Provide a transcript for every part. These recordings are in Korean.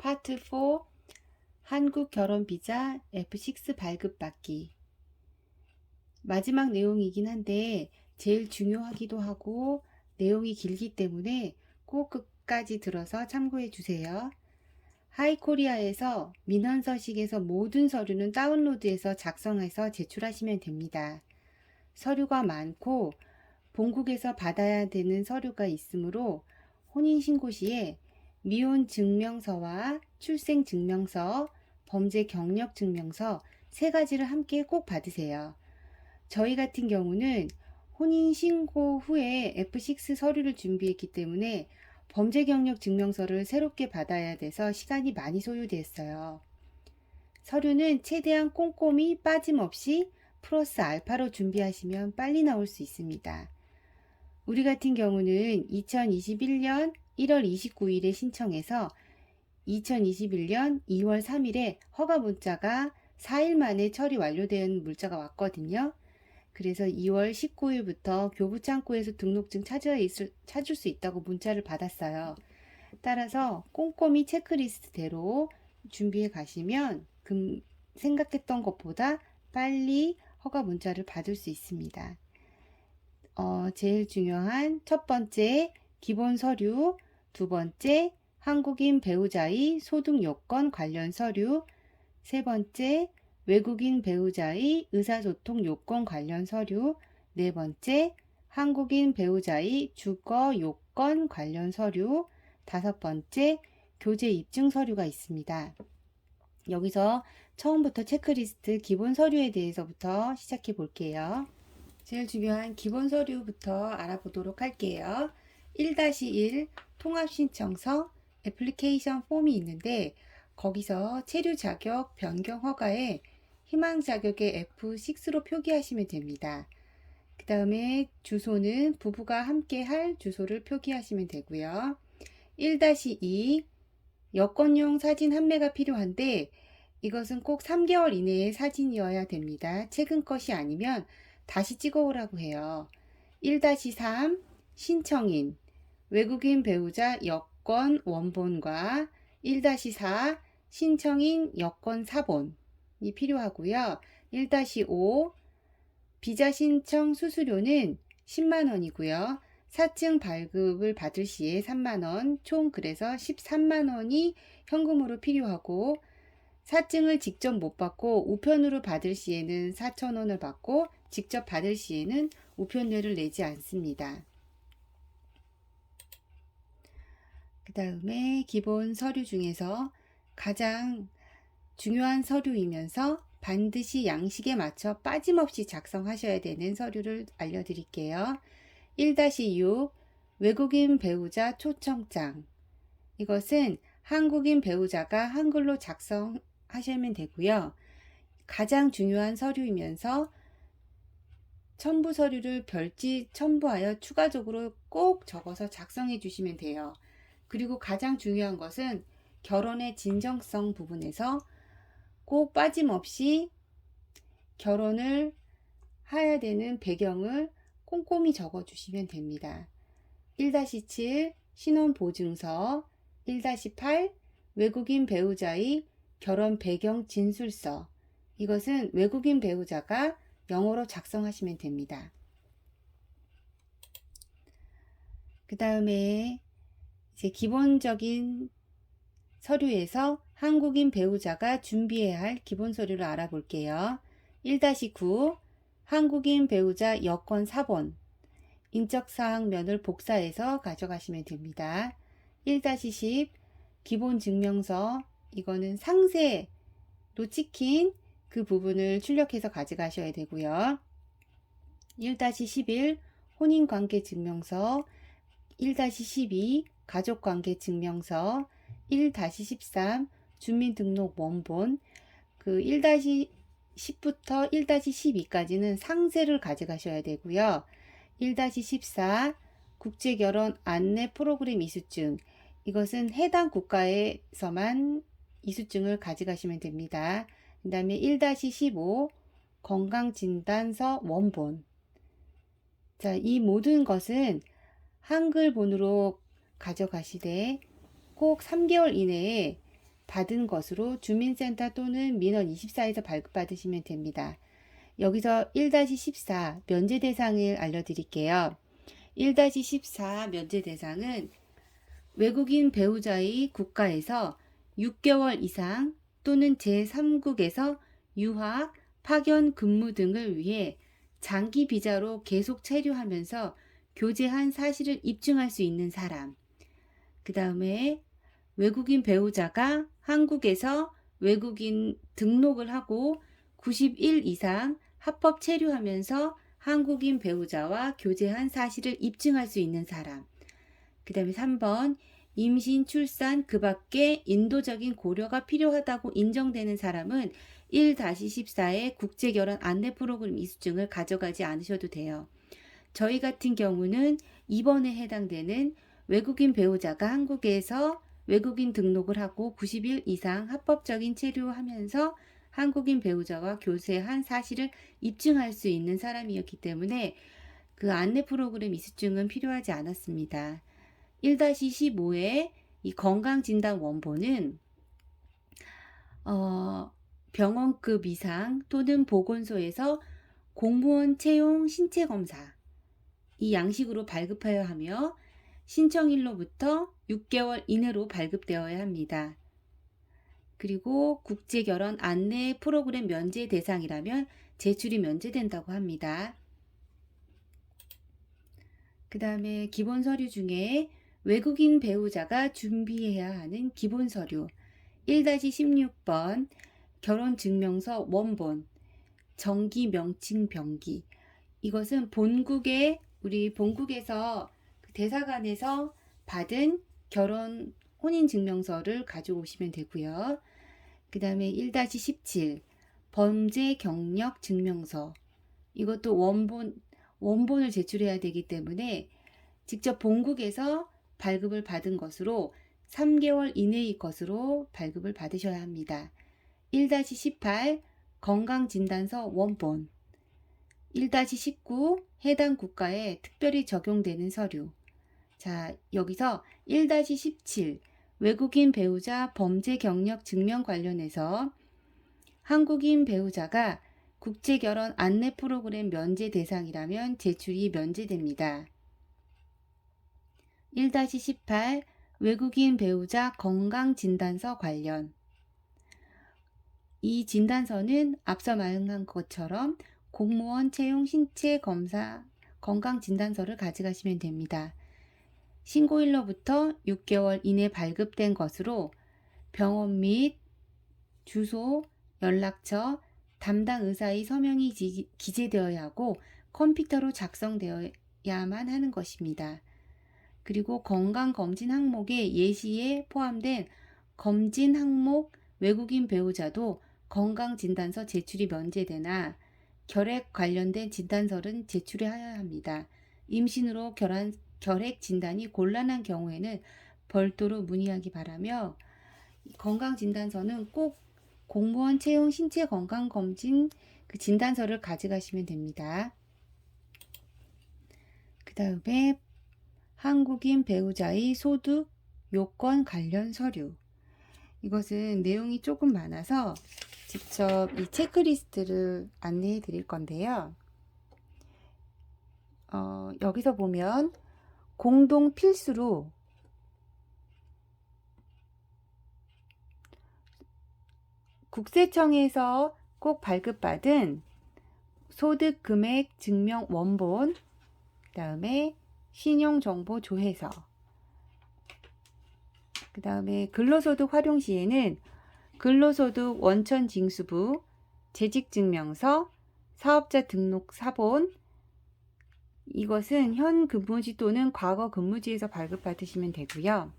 파트 4 한국 결혼 비자 F6 발급받기. 마지막 내용이긴 한데 제일 중요하기도 하고 내용이 길기 때문에 꼭 끝까지 들어서 참고해 주세요. 하이코리아에서 민원서식에서 모든 서류는 다운로드해서 작성해서 제출하시면 됩니다. 서류가 많고 본국에서 받아야 되는 서류가 있으므로 혼인신고 시에 미혼 증명서와 출생 증명서, 범죄 경력 증명서 세 가지를 함께 꼭 받으세요. 저희 같은 경우는 혼인신고 후에 F6 서류를 준비했기 때문에 범죄 경력 증명서를 새롭게 받아야 돼서 시간이 많이 소요됐어요. 서류는 최대한 꼼꼼히 빠짐없이 플러스 알파로 준비하시면 빨리 나올 수 있습니다. 우리 같은 경우는 2021년 1월 29일에 신청해서 2021년 2월 3일에 허가 문자가 4일 만에 처리 완료된 문자가 왔거든요. 그래서 2월 19일부터 교부창구에서 등록증 찾을 수 있다고 문자를 받았어요. 따라서 꼼꼼히 체크리스트대로 준비해 가시면 생각했던 것보다 빨리 허가 문자를 받을 수 있습니다. 제일 중요한 첫 번째 기본 서류, 두 번째 한국인 배우자의 소득 요건 관련 서류, 세 번째 외국인 배우자의 의사소통 요건 관련 서류, 네 번째 한국인 배우자의 주거 요건 관련 서류, 다섯 번째 교제 입증 서류가 있습니다. 여기서 처음부터 체크리스트 기본 서류에 대해서부터 시작해 볼게요. 제일 중요한 기본 서류부터 알아보도록 할게요. 1-1 통합신청서 애플리케이션 폼이 있는데 거기서 체류 자격 변경 허가에 희망 자격의 F6로 표기하시면 됩니다. 그 다음에 주소는 부부가 함께 할 주소를 표기하시면 되고요. 1-2 여권용 사진 판매가 필요한데 이것은 꼭 3개월 이내의 사진이어야 됩니다. 최근 것이 아니면 다시 찍어오라고 해요. 1-3 신청인 외국인 배우자 여권 원본과 1-4 신청인 여권 사본이 필요하고요. 1-5 비자 신청 수수료는 10만원이고요. 사증 발급을 받을 시에 3만원, 총 그래서 13만원이 현금으로 필요하고 사증을 직접 못 받고 우편으로 받을 시에는 4,000원을 받고 직접 받을 시에는 우편료를 내지 않습니다. 그 다음에 기본 서류 중에서 가장 중요한 서류이면서 반드시 양식에 맞춰 빠짐없이 작성하셔야 되는 서류를 알려드릴게요. 1-6 외국인 배우자 초청장. 이것은 한국인 배우자가 한글로 작성하시면 되고요. 가장 중요한 서류이면서 첨부 서류를 별지 첨부하여 추가적으로 꼭 적어서 작성해 주시면 돼요. 그리고 가장 중요한 것은 결혼의 진정성 부분에서 꼭 빠짐없이 결혼을 해야 되는 배경을 꼼꼼히 적어 주시면 됩니다. 1-7 신혼보증서, 1-8 외국인 배우자의 결혼 배경 진술서. 이것은 외국인 배우자가 영어로 작성하시면 됩니다. 그 다음에 이제 기본적인 서류에서 한국인 배우자가 준비해야 할 기본 서류를 알아볼게요. 1-9 한국인 배우자 여권 사본 인적사항면을 복사해서 가져가시면 됩니다. 1-10 기본 증명서 이거는 상세로 찍힌 그 부분을 출력해서 가져가셔야 되고요. 1-11 혼인관계 증명서 1-12 가족관계 증명서 1-13 주민등록 원본 그 1-10부터 1-12까지는 상세를 가져가셔야 되고요. 1-14 국제결혼 안내 프로그램 이수증 이것은 해당 국가에서만 이수증을 가져가시면 됩니다. 그 다음에 1-15 건강진단서 원본. 자, 이 모든 것은 한글본으로 가져가시되 꼭 3개월 이내에 받은 것으로 주민센터 또는 민원24에서 발급받으시면 됩니다. 여기서 1-14 면제 대상을 알려드릴게요. 1-14 면제 대상은 외국인 배우자의 국가에서 6개월 이상 또는 제3국에서 유학, 파견 근무 등을 위해 장기 비자로 계속 체류하면서 교제한 사실을 입증할 수 있는 사람. 그 다음에 외국인 배우자가 한국에서 외국인 등록을 하고 90일 이상 합법 체류하면서 한국인 배우자와 교제한 사실을 입증할 수 있는 사람. 그 다음에 3번 임신, 출산, 그 밖에 인도적인 고려가 필요하다고 인정되는 사람은 1-14의 국제결혼 안내 프로그램 이수증을 가져가지 않으셔도 돼요. 저희 같은 경우는 2번에 해당되는 외국인 배우자가 한국에서 외국인 등록을 하고 90일 이상 합법적인 체류하면서 한국인 배우자와 교제한 사실을 입증할 수 있는 사람이었기 때문에 그 안내 프로그램 이수증은 필요하지 않았습니다. 1-15의 이 건강진단 원본은 병원급 이상 또는 보건소에서 공무원 채용 신체검사 이 양식으로 발급하여야 하며 신청일로부터 6개월 이내로 발급되어야 합니다. 그리고 국제결혼 안내 프로그램 면제 대상이라면 제출이 면제된다고 합니다. 그 다음에 기본 서류 중에 외국인 배우자가 준비해야 하는 기본 서류 1-16번 결혼증명서 원본 정기 명칭 병기. 이것은 우리 본국에서 대사관에서 받은 결혼 혼인증명서를 가져오시면 되고요. 그 다음에 1-17 범죄 경력 증명서. 이것도 원본을 제출해야 되기 때문에 직접 본국에서 발급을 받은 것으로 3개월 이내의 것으로 발급을 받으셔야 합니다. 1-18 건강진단서 원본 1-19 해당 국가에 특별히 적용되는 서류. 자, 여기서 1-17 외국인 배우자 범죄 경력 증명 관련해서 한국인 배우자가 국제결혼 안내 프로그램 면제 대상이라면 제출이 면제됩니다. 1-18 외국인 배우자 건강진단서 관련. 이 진단서는 앞서 말한 것처럼 공무원 채용 신체 검사 건강진단서를 가져가시면 됩니다. 신고일로부터 6개월 이내 발급된 것으로 병원 및 주소, 연락처, 담당 의사의 서명이 기재되어야 하고 컴퓨터로 작성되어야만 하는 것입니다. 그리고 건강검진 항목의 예시에 포함된 검진 항목 외국인 배우자도 건강진단서 제출이 면제되나 결핵 관련된 진단서는 제출해야 합니다. 임신으로 결핵 진단이 곤란한 경우에는 별도로 문의하기 바라며 건강진단서는 꼭 공무원 채용 신체 건강검진 그 진단서를 가져가시면 됩니다. 그 다음에 한국인 배우자의 소득 요건 관련 서류. 이것은 내용이 조금 많아서 직접 이 체크리스트를 안내해 드릴 건데요. 여기서 보면 공동 필수로 국세청에서 꼭 발급받은 소득 금액 증명 원본, 그 다음에 신용정보 조회서, 그 다음에 근로소득 활용 시에는 근로소득 원천 징수부, 재직증명서, 사업자 등록 사본, 이것은 현 근무지 또는 과거 근무지에서 발급받으시면 되고요.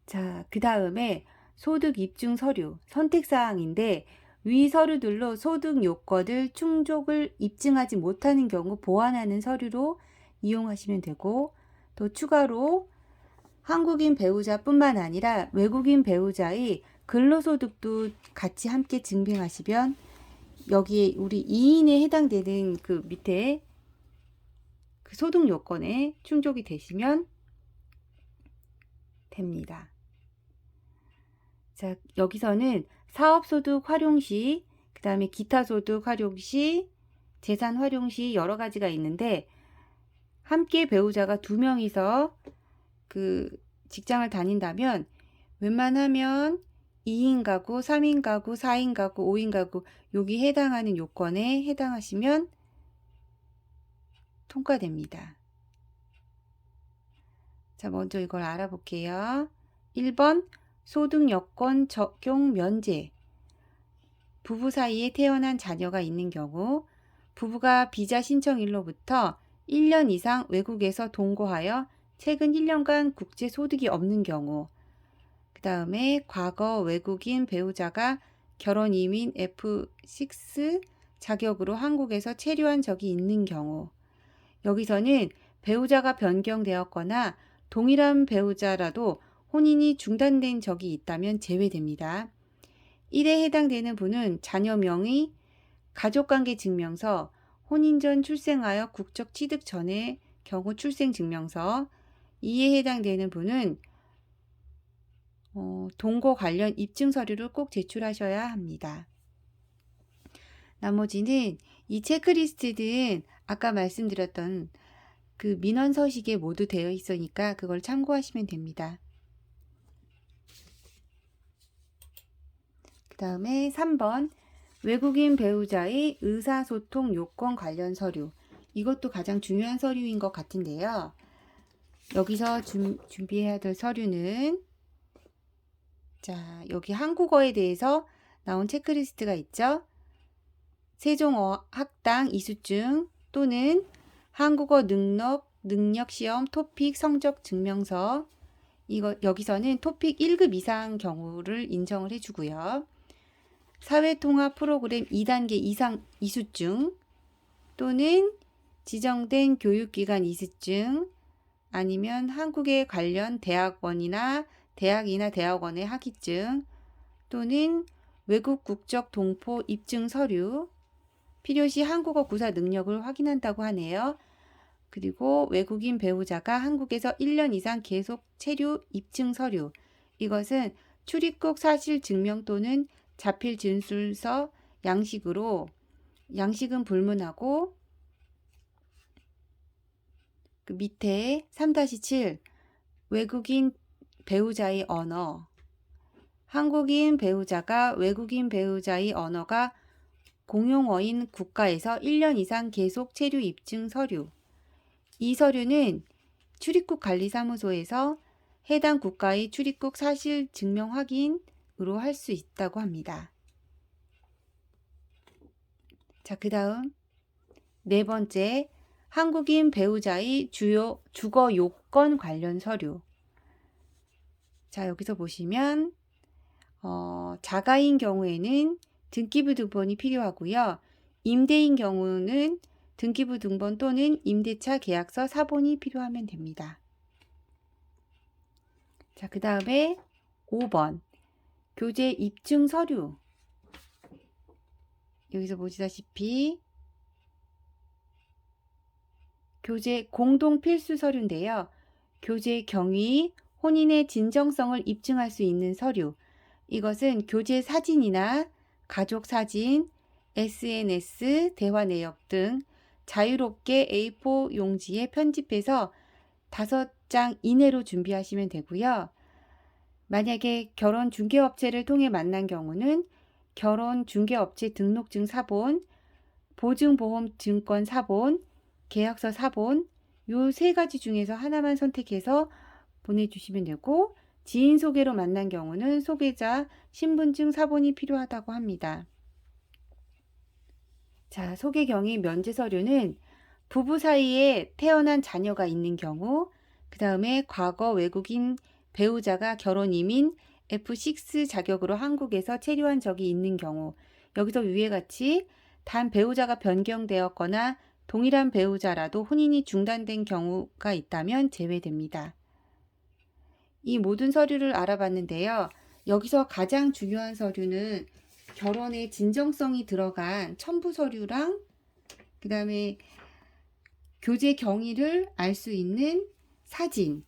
자, 그 다음에 소득 입증 서류, 선택사항인데 위 서류들로 소득 요건을 충족을 입증하지 못하는 경우 보완하는 서류로 이용하시면 되고, 또 추가로 한국인 배우자뿐만 아니라 외국인 배우자의 근로소득도 같이 함께 증빙하시면 여기에 우리 2인에 해당되는 그 밑에 그 소득 요건에 충족이 되시면 됩니다. 자, 여기서는 사업소득 활용 시, 그 다음에 기타 소득 활용 시, 재산 활용 시 여러 가지가 있는데, 함께 배우자가 2명이서 그 직장을 다닌다면 웬만하면 2인 가구, 3인 가구, 4인 가구, 5인 가구 여기 해당하는 요건에 해당하시면 통과됩니다. 자, 먼저 이걸 알아볼게요. 1번 소득 여건 적용 면제. 부부 사이에 태어난 자녀가 있는 경우 부부가 비자 신청일로부터 1년 이상 외국에서 동거하여 최근 1년간 국제 소득이 없는 경우, 그 다음에 과거 외국인 배우자가 결혼 이민 F6 자격으로 한국에서 체류한 적이 있는 경우, 여기서는 배우자가 변경되었거나 동일한 배우자라도 혼인이 중단된 적이 있다면 제외됩니다. 1에 해당되는 분은 자녀명의 가족관계 증명서, 혼인 전 출생하여 국적 취득 전의 경우 출생 증명서, 2에 해당되는 분은 동거 관련 입증 서류를 꼭 제출하셔야 합니다. 나머지는 이 체크리스트는 아까 말씀드렸던 그 민원 서식에 모두 되어 있으니까 그걸 참고하시면 됩니다. 그 다음에 3번 외국인 배우자의 의사소통 요건 관련 서류. 이것도 가장 중요한 서류인 것 같은데요. 여기서 준비해야 될 서류는, 자, 여기 한국어에 대해서 나온 체크리스트가 있죠. 세종어학당 이수증 또는 한국어 능력시험 토픽 성적 증명서. 여기서는 토픽 1급 이상 경우를 인정을 해주고요. 사회통합 프로그램 2단계 이상 이수증 또는 지정된 교육기관 이수증, 아니면 한국에 관련 대학이나 대학원의 학위증 또는 외국 국적 동포 입증 서류, 필요시 한국어 구사 능력을 확인한다고 하네요. 그리고 외국인 배우자가 한국에서 1년 이상 계속 체류 입증 서류, 이것은 출입국 사실 증명 또는 자필 진술서 양식은 불문하고, 그 밑에 3-7 외국인 배우자의 언어, 한국인 배우자가 외국인 배우자의 언어가 공용어인 국가에서 1년 이상 계속 체류 입증 서류. 이 서류는 출입국 관리사무소에서 해당 국가의 출입국 사실 증명 확인으로 할 수 있다고 합니다. 자, 그 다음 4번째, 한국인 배우자의 주거 요건 관련 서류. 자, 여기서 보시면 자가인 경우에는 등기부 등본이 필요하고요. 임대인 경우는 등기부 등본 또는 임대차 계약서 사본이 필요하면 됩니다. 자, 그 다음에 5번 교제 입증 서류. 여기서 보시다시피 교제 공동 필수 서류인데요. 교제 경위, 혼인의 진정성을 입증할 수 있는 서류. 이것은 교제 사진이나 가족 사진, SNS, 대화 내역 등 자유롭게 A4 용지에 편집해서 5장 이내로 준비하시면 되고요. 만약에 결혼 중개업체를 통해 만난 경우는 결혼 중개업체 등록증 사본, 보증보험 증권 사본, 계약서 사본, 요 3가지 중에서 하나만 선택해서 보내주시면 되고, 지인 소개로 만난 경우는 소개자 신분증 사본이 필요하다고 합니다. 자, 소개 경위 면제 서류는 부부 사이에 태어난 자녀가 있는 경우, 그 다음에 과거 외국인 배우자가 결혼 이민 F6 자격으로 한국에서 체류한 적이 있는 경우, 여기서 위와 같이 단 배우자가 변경되었거나 동일한 배우자라도 혼인이 중단된 경우가 있다면 제외됩니다. 이 모든 서류를 알아봤는데요. 여기서 가장 중요한 서류는 결혼의 진정성이 들어간 첨부 서류랑 그 다음에 교제 경위를 알 수 있는 사진,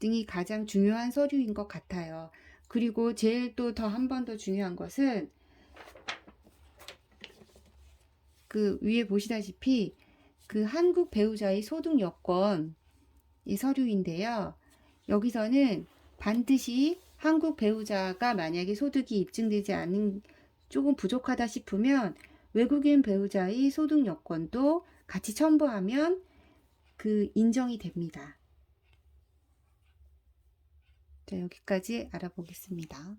등이 가장 중요한 서류인 것 같아요. 그리고 제일 또 더 한 번 더 중요한 것은 그 위에 보시다시피 그 한국 배우자의 소득 여건 이 서류인데요. 여기서는 반드시 한국 배우자가 만약에 소득이 입증되지 않은 조금 부족하다 싶으면 외국인 배우자의 소득 여건도 같이 첨부하면 그 인정이 됩니다. 자, 여기까지 알아보겠습니다.